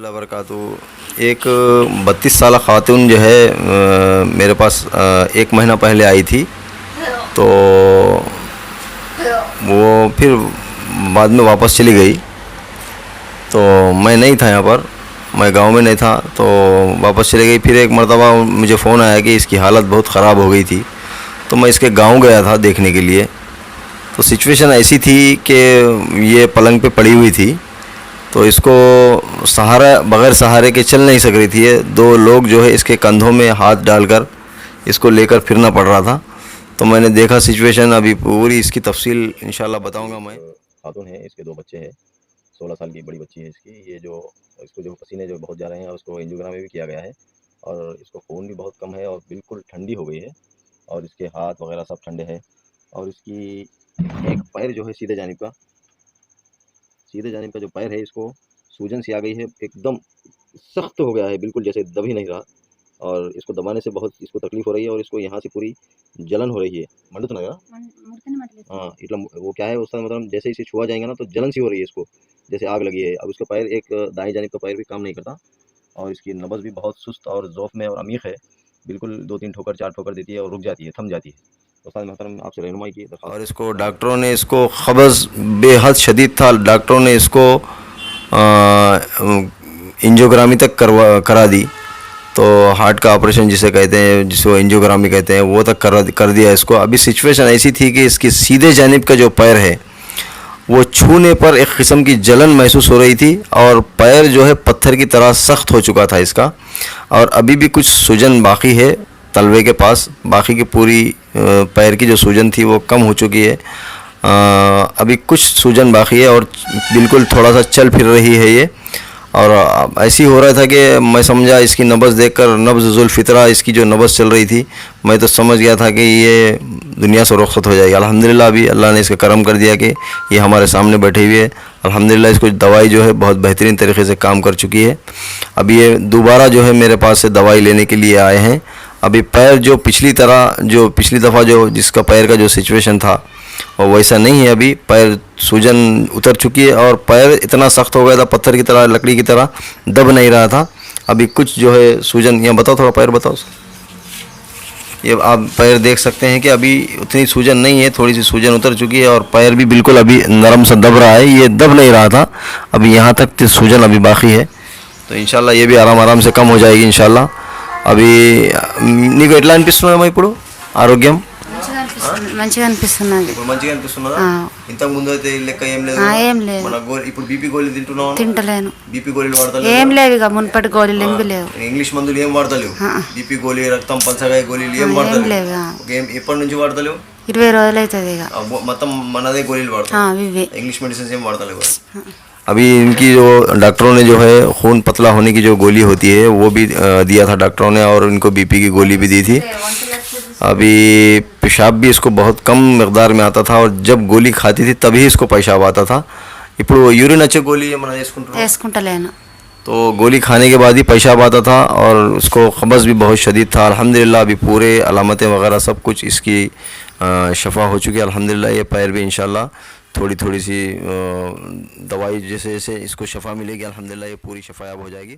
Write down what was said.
वरहमतुल्लाहि वबरकातुहू। एक 32 साल ख़ातून जो है मेरे पास 1 महीना पहले आई थी, तो वो फिर बाद में वापस चली गई। तो मैं नहीं था यहाँ पर, मैं गांव में नहीं था, तो वापस चली गई। फिर एक मरतबा मुझे फ़ोन आया कि इसकी हालत बहुत ख़राब हो गई थी, तो मैं इसके गांव गया था देखने के लिए। तो सिचुएशन ऐसी थी कि ये पलंग पे पड़ी हुई थी, तो इसको सहारा बग़ैर सहारे के चल नहीं सक रही थी। ये 2 लोग जो है इसके कंधों में हाथ डालकर इसको लेकर फिरना पड़ रहा था। तो मैंने देखा सिचुएशन, अभी पूरी इसकी तफसील इंशाल्लाह बताऊंगा मैं। खातून है, इसके 2 बच्चे हैं, 16 साल की बड़ी बच्ची है इसकी। ये जो इसको जो पसीने जो बहुत जा रहे हैं, उसको एंजियोग्राम भी किया गया है और इसको खून भी बहुत कम है और बिल्कुल ठंडी हो गई है और इसके हाथ वगैरह सब ठंडे हैं। और इसकी एक पैर जो है सीधे जानिब का जो पैर है, इसको सूजन सी आ गई है, एकदम सख्त हो गया है, बिल्कुल जैसे दब ही नहीं रहा। और इसको दबाने से बहुत इसको तकलीफ हो रही है और इसको यहाँ से पूरी जलन हो रही है। मंडुतनगा हाँ, इतना वो क्या है उस समय, मतलब जैसे इसे छुआ जाएगा ना तो जलन सी हो रही है इसको, जैसे आग लगी है। अब उसका पैर, एक दाएं जानिब का पैर भी काम नहीं करता और इसकी नब्ज़ भी बहुत सुस्त और ज़ौफ़ में और अमीक़ है। बिल्कुल 2-3 ठोकर 4 ठोकर देती है और रुक जाती है, थम जाती है। तो उस्ताद मोहतरम, आपसे रहनुमाई की दरख्वास्त। और इसको डॉक्टरों ने, इसको क़ब्ज़ बेहद शदीद था, डॉक्टरों ने इसको एंजियोग्रामी तक करा दी। तो हार्ट का ऑपरेशन जिसे कहते हैं, जिसको एंजियोग्रामी कहते हैं, वो तक कर दिया इसको। अभी सिचुएशन ऐसी थी कि इसकी सीधे जानिब का जो पैर है, वो छूने पर एक किस्म की जलन महसूस हो रही थी और पैर जो है पत्थर की तरह सख्त हो चुका था इसका। और अभी भी कुछ सूजन बाकी है तलवे के पास, बाकी की पूरी पैर की जो सूजन थी वो कम हो चुकी है। अभी कुछ सूजन बाकी है और बिल्कुल थोड़ा सा चल फिर रही है ये। और ऐसी हो रहा था कि मैं समझा इसकी नब्ज़ देखकर, नब्ज़ुल फ़ितरा इसकी जो नब्ज़ चल रही थी, मैं तो समझ गया था कि ये दुनिया से रुखसत हो जाएगी। अल्हम्दुलिल्लाह अभी अल्लाह ने इसका करम कर दिया कि ये हमारे सामने बैठी हुई है। अल्हम्दुलिल्लाह इसको दवाई जो है बहुत बेहतरीन तरीके से काम कर चुकी है। अभी ये दोबारा जो है मेरे पास से दवाई लेने के लिए आए हैं। अभी पैर जो पिछली दफ़ा जो जिसका पैर का जो सिचुएशन था और वैसा नहीं है। अभी पैर सूजन उतर चुकी है और पैर इतना सख्त हो गया था, पत्थर की तरह, लकड़ी की तरह दब नहीं रहा था। अभी कुछ जो है सूजन, यहाँ बताओ, थोड़ा पैर बताओ। ये आप पैर देख सकते हैं कि अभी उतनी सूजन नहीं है, थोड़ी सी सूजन उतर चुकी है और पैर भी बिल्कुल अभी नरम सा दब रहा है। ये दब नहीं रहा था, अभी यहाँ तक सूजन अभी बाकी है। तो इंशाल्लाह ये भी आराम आराम से कम हो जाएगी इंशाल्लाह। अभी నీకు ఎట్లా అనిపిస్తున్నదమ్మా ఇప్పుడు ఆరోగ్యం? మంచిగా అనిపిస్తున్నది. ఇప్పుడు మంచిగా అనిపిస్తున్నదా? ఇంతకు ముందు అయితే ఈ లెక్క ఏం లేదు. ఏం లేదు. మన ఇప్పుడు బీపీ గోళీలు తింటున్నావా? తింటలేను. బీపీ గోళీలు వాడతలేవు? ఏం లేవు, ఇక మున్పటి గోళీలు ఏమి లేవు. ఇంగ్లీష్ మందులు ఏం వాడతలేవు? బీపీ గోళీ, రక్తం పల్చగా గోళీలు ఏం వాడతలేవు? ఎప్పటి నుంచి వాడతలేవు? 20 రోజులు అవుతుంది ఇక. మొత్తం మనదే గోళీలు వాడతావు? ఇవే. ఇంగ్లీష్ మెడిసిन ఏం వాడతలేవు? अभी इनकी जो डॉक्टरों ने जो है खून पतला होने की जो गोली होती है वो भी दिया था डॉक्टरों ने, और इनको बीपी की गोली भी दी थी। अभी पेशाब भी इसको बहुत कम मकदार में आता था और जब गोली खाती थी तभी इसको पेशाब आता था। ఇప్పుడు యూరిన్ వచ్చే గోళీ ఏమైనా వేసుకుంటలేను। तो गोली खाने के बाद ही पेशाब आता था और उसको क़ब्ज़ भी बहुत शदीद था। अल्हम्दुलिल्लाह अभी पूरे अलामतें वगैरह सब कुछ इसकी शफ़ा हो चुकी है अल्हम्दुलिल्लाह। ये पैर भी इंशाल्लाह थोड़ी थोड़ी सी दवाई जैसे जैसे इसको शफ़ा मिलेगी अल्हम्दुलिल्लाह ये पूरी शफ़ायाब हो जाएगी।